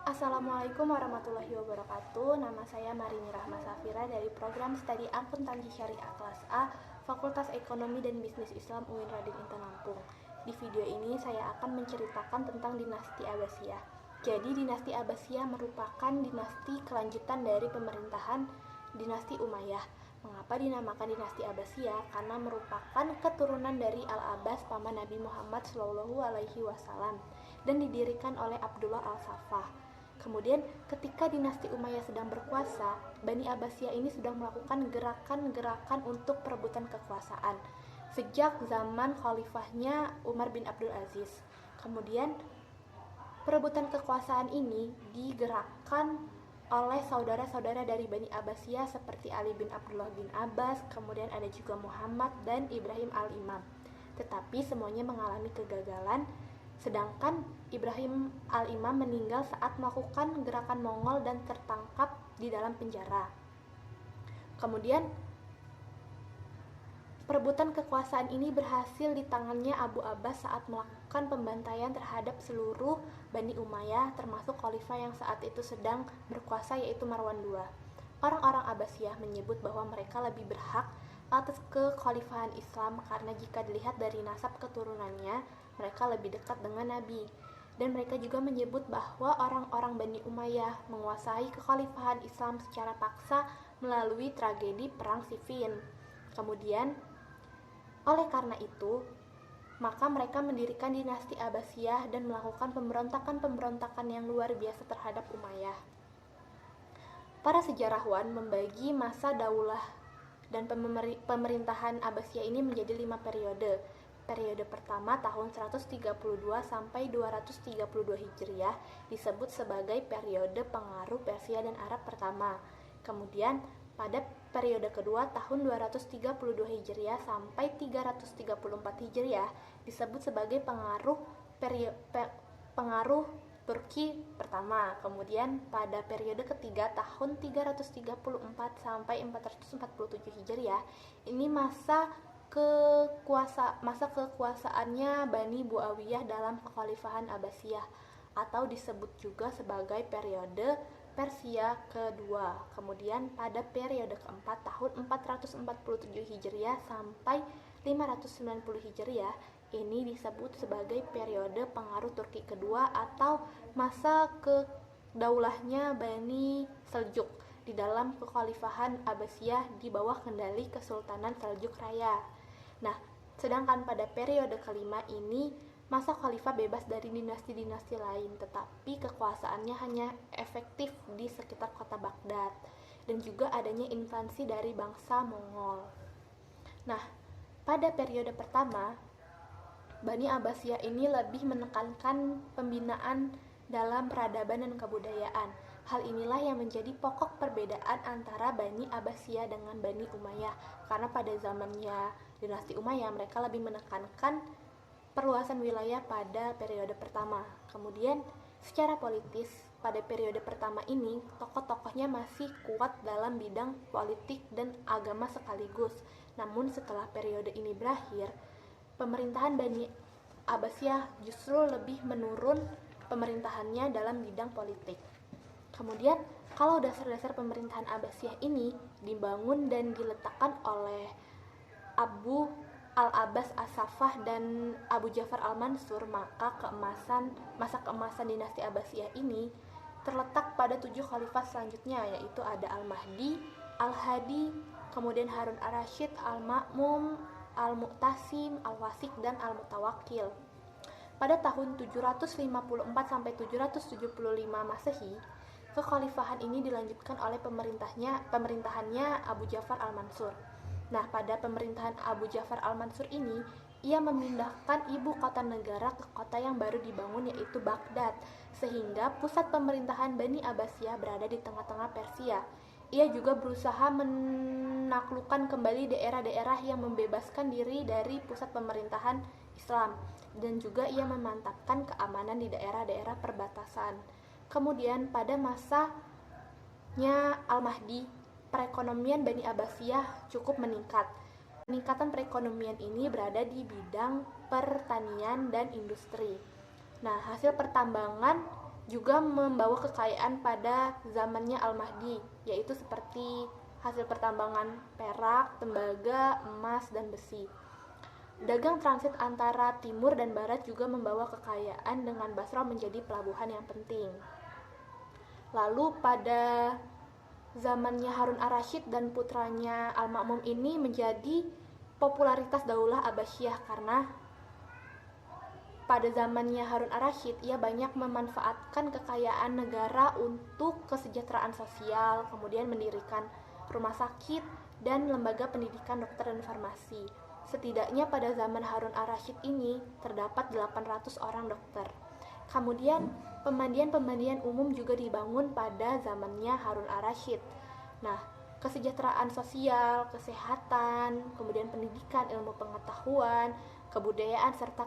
Assalamualaikum warahmatullahi wabarakatuh. Nama saya Marini Rahma Safira dari program studi Akuntansi Syariah kelas A, Fakultas Ekonomi dan Bisnis Islam UIN Raden Intan Lampung. Di video ini saya akan menceritakan tentang dinasti Abbasiyah. Jadi dinasti Abbasiyah merupakan dinasti kelanjutan dari pemerintahan dinasti Umayyah. Mengapa dinamakan dinasti Abbasiyah? Karena merupakan keturunan dari Al-Abbas paman Nabi Muhammad SAW dan didirikan oleh Abdullah Al-Saffah. Kemudian ketika dinasti Umayyah sedang berkuasa, Bani Abbasiyah ini sedang melakukan gerakan-gerakan untuk perebutan kekuasaan sejak zaman khalifahnya Umar bin Abdul Aziz. Kemudian perebutan kekuasaan ini digerakkan oleh saudara-saudara dari Bani Abbasiyah seperti Ali bin Abdullah bin Abbas, kemudian ada juga Muhammad dan Ibrahim al-Imam. Tetapi semuanya mengalami kegagalan. Sedangkan Ibrahim al-Imam meninggal saat melakukan gerakan Mongol dan tertangkap di dalam penjara. Kemudian perebutan kekuasaan ini berhasil di tangannya Abu Abbas saat melakukan pembantaian terhadap seluruh Bani Umayyah termasuk khalifah yang saat itu sedang berkuasa yaitu Marwan II. Orang-orang Abbasiyah menyebut bahwa mereka lebih berhak atas kekhalifahan Islam karena jika dilihat dari nasab keturunannya, mereka lebih dekat dengan Nabi. Dan mereka juga menyebut bahwa orang-orang Bani Umayyah menguasai kekhalifahan Islam secara paksa melalui tragedi Perang Siffin. Kemudian, oleh karena itu, maka mereka mendirikan dinasti Abbasiyah dan melakukan pemberontakan-pemberontakan yang luar biasa terhadap Umayyah. Para sejarawan membagi masa daulah dan pemerintahan Abbasiyah ini menjadi 5 periode. Periode pertama tahun 132 sampai 232 Hijriah disebut sebagai periode pengaruh Persia dan Arab pertama. Kemudian pada periode kedua tahun 232 Hijriah sampai 334 Hijriah disebut sebagai pengaruh Turki pertama. Kemudian pada periode ketiga tahun 334 sampai 447 Hijriah ini masa kekuasaannya Bani Muawiyah dalam kekhalifahan Abbasiyah atau disebut juga sebagai periode Persia kedua. Kemudian pada periode keempat tahun 447 Hijriah sampai 590 Hijriah ini disebut sebagai periode pengaruh Turki kedua atau masa kedaulahnya Bani Seljuk di dalam kekhalifahan Abbasiyah di bawah kendali Kesultanan Seljuk Raya. Nah, sedangkan pada periode kelima ini masa khalifah bebas dari dinasti-dinasti lain, tetapi kekuasaannya hanya efektif di sekitar kota Baghdad dan juga adanya invasi dari bangsa Mongol. Nah, pada periode pertama, Bani Abbasiyah ini lebih menekankan pembinaan dalam peradaban dan kebudayaan. Hal inilah yang menjadi pokok perbedaan antara Bani Abbasiyah dengan Bani Umayyah, karena pada zamannya dinasti Umayyah mereka lebih menekankan perluasan wilayah pada periode pertama. Kemudian secara politis pada periode pertama ini tokoh-tokohnya masih kuat dalam bidang politik dan agama sekaligus. Namun setelah periode ini berakhir, pemerintahan Bani Abbasiyah justru lebih menurun pemerintahannya dalam bidang politik. Kemudian kalau dasar-dasar pemerintahan Abbasiyah ini dibangun dan diletakkan oleh Abu Al-Abbas As-Saffah dan Abu Ja'far Al-Mansur, maka masa keemasan dinasti Abbasiyah ini terletak pada 7 khalifah selanjutnya, yaitu ada Al-Mahdi, Al-Hadi, kemudian Harun Ar-Rasyid, Al-Ma'mum, Al-Mu'tasim, Al-Wasik, dan Al-Mutawakkil. Pada tahun 754 sampai 775 Masehi, kekhalifahan ini dilanjutkan oleh pemerintahannya Abu Ja'far Al-Mansur. Nah, pada pemerintahan Abu Ja'far Al-Mansur ini, ia memindahkan ibu kota negara ke kota yang baru dibangun yaitu Baghdad, sehingga pusat pemerintahan Bani Abbasiyah berada di tengah-tengah Persia. Ia juga berusaha menaklukkan kembali daerah-daerah yang membebaskan diri dari pusat pemerintahan Islam, dan juga ia memantapkan keamanan di daerah-daerah perbatasan. Kemudian pada masanya Al-Mahdi, perekonomian Bani Abbasiyah cukup meningkat. Peningkatan perekonomian ini berada di bidang pertanian dan industri. Nah, hasil pertambangan juga membawa kekayaan pada zamannya Al-Mahdi, yaitu seperti hasil pertambangan perak, tembaga, emas, dan besi. Dagang transit antara timur dan barat juga membawa kekayaan dengan Basra menjadi pelabuhan yang penting. Lalu pada zamannya Harun ar-Rasyid dan putranya Al-Ma'mun ini menjadi popularitas Daulah Abbasiyah karena pada zamannya Harun ar-Rasyid ia banyak memanfaatkan kekayaan negara untuk kesejahteraan sosial, kemudian mendirikan rumah sakit dan lembaga pendidikan dokter dan farmasi. Setidaknya pada zaman Harun ar-Rasyid ini terdapat 800 orang dokter. Kemudian pemandian-pemandian umum juga dibangun pada zamannya Harun ar-Rasyid. Nah, kesejahteraan sosial, kesehatan, kemudian pendidikan, ilmu pengetahuan, kebudayaan, serta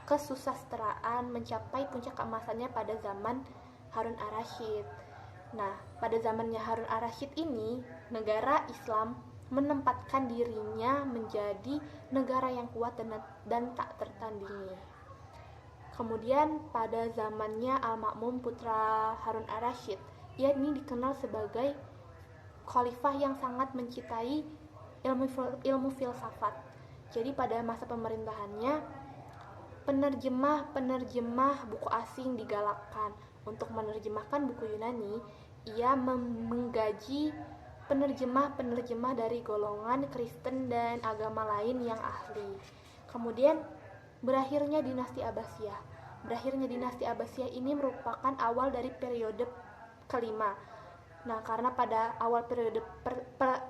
kesusasteraan mencapai puncak keemasannya pada zaman Harun ar-Rasyid. Nah, pada zamannya Harun ar-Rasyid ini, negara Islam menempatkan dirinya menjadi negara yang kuat dan tak tertandingi. Kemudian pada zamannya Al-Ma'mun putra Harun ar-Rasyid, ia ini dikenal sebagai khalifah yang sangat mencintai ilmu filsafat. Jadi pada masa pemerintahannya, penerjemah buku asing digalakkan. Untuk menerjemahkan buku Yunani, ia menggaji penerjemah dari golongan Kristen dan agama lain yang ahli. Kemudian berakhirnya dinasti Abbasiyah. Berakhirnya dinasti Abbasiyah ini merupakan awal dari periode kelima. Nah, karena pada awal periode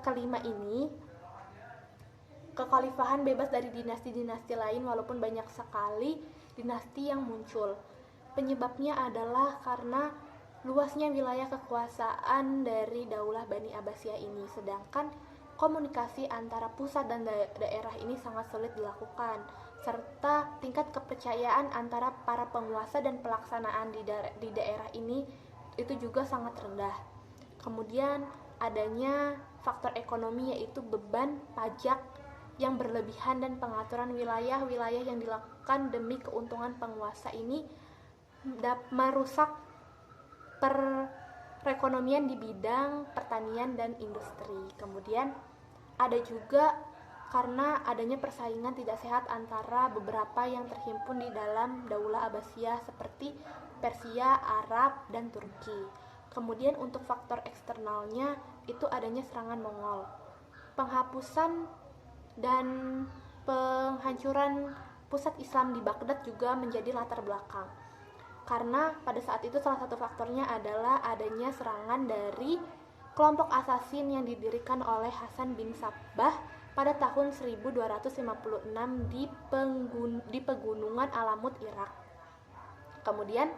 kelima ini kekhalifahan bebas dari dinasti-dinasti lain walaupun banyak sekali dinasti yang muncul. Penyebabnya adalah karena luasnya wilayah kekuasaan dari Daulah Bani Abbasiyah ini, sedangkan komunikasi antara pusat dan daerah ini sangat sulit dilakukan, serta tingkat kepercayaan antara para penguasa dan pelaksanaan di daerah ini itu juga sangat rendah. Kemudian adanya faktor ekonomi, yaitu beban pajak yang berlebihan dan pengaturan wilayah-wilayah yang dilakukan demi keuntungan penguasa ini merusak perekonomian di bidang pertanian dan industri. Kemudian ada juga karena adanya persaingan tidak sehat antara beberapa yang terhimpun di dalam Daulah Abbasiyah seperti Persia, Arab, dan Turki. Kemudian untuk faktor eksternalnya itu adanya serangan Mongol, penghapusan dan penghancuran pusat Islam di Baghdad juga menjadi latar belakang. Karena pada saat itu salah satu faktornya adalah adanya serangan dari kelompok asasin yang didirikan oleh Hasan bin Sabbah pada tahun 1256 di pegunungan Alamut, Irak. Kemudian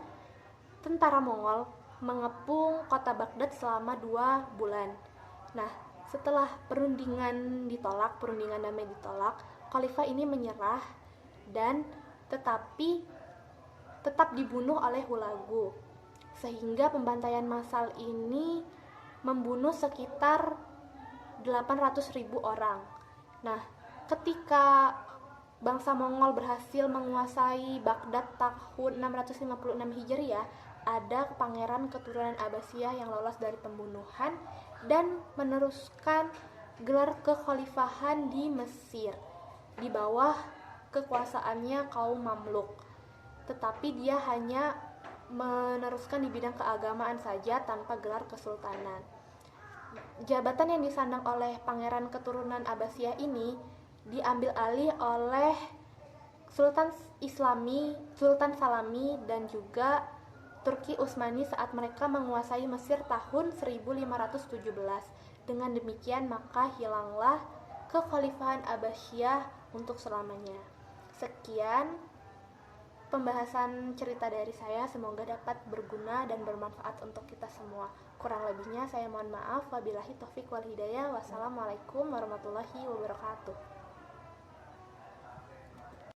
tentara Mongol mengepung kota Baghdad selama 2 bulan. Nah, setelah perundingan damai ditolak, khalifah ini menyerah dan tetapi tetap dibunuh oleh Hulagu, sehingga pembantaian massal ini membunuh sekitar 800.000 orang. Nah, ketika bangsa Mongol berhasil menguasai Baghdad tahun 656 Hijriah, ada pangeran keturunan Abbasiyah yang lolos dari pembunuhan dan meneruskan gelar kekhalifahan di Mesir di bawah kekuasaannya kaum Mamluk. Tetapi dia hanya meneruskan di bidang keagamaan saja tanpa gelar kesultanan. Jabatan yang disandang oleh pangeran keturunan Abbasiyah ini diambil alih oleh Sultan Salami dan juga Turki Utsmani saat mereka menguasai Mesir tahun 1517. Dengan demikian maka hilanglah kekhalifahan Abbasiyah untuk selamanya. Sekian pembahasan cerita dari saya, semoga dapat berguna dan bermanfaat untuk kita semua. Kurang lebihnya saya mohon maaf. Wabillahi taufik wal hidayah. Wassalamualaikum warahmatullahi wabarakatuh.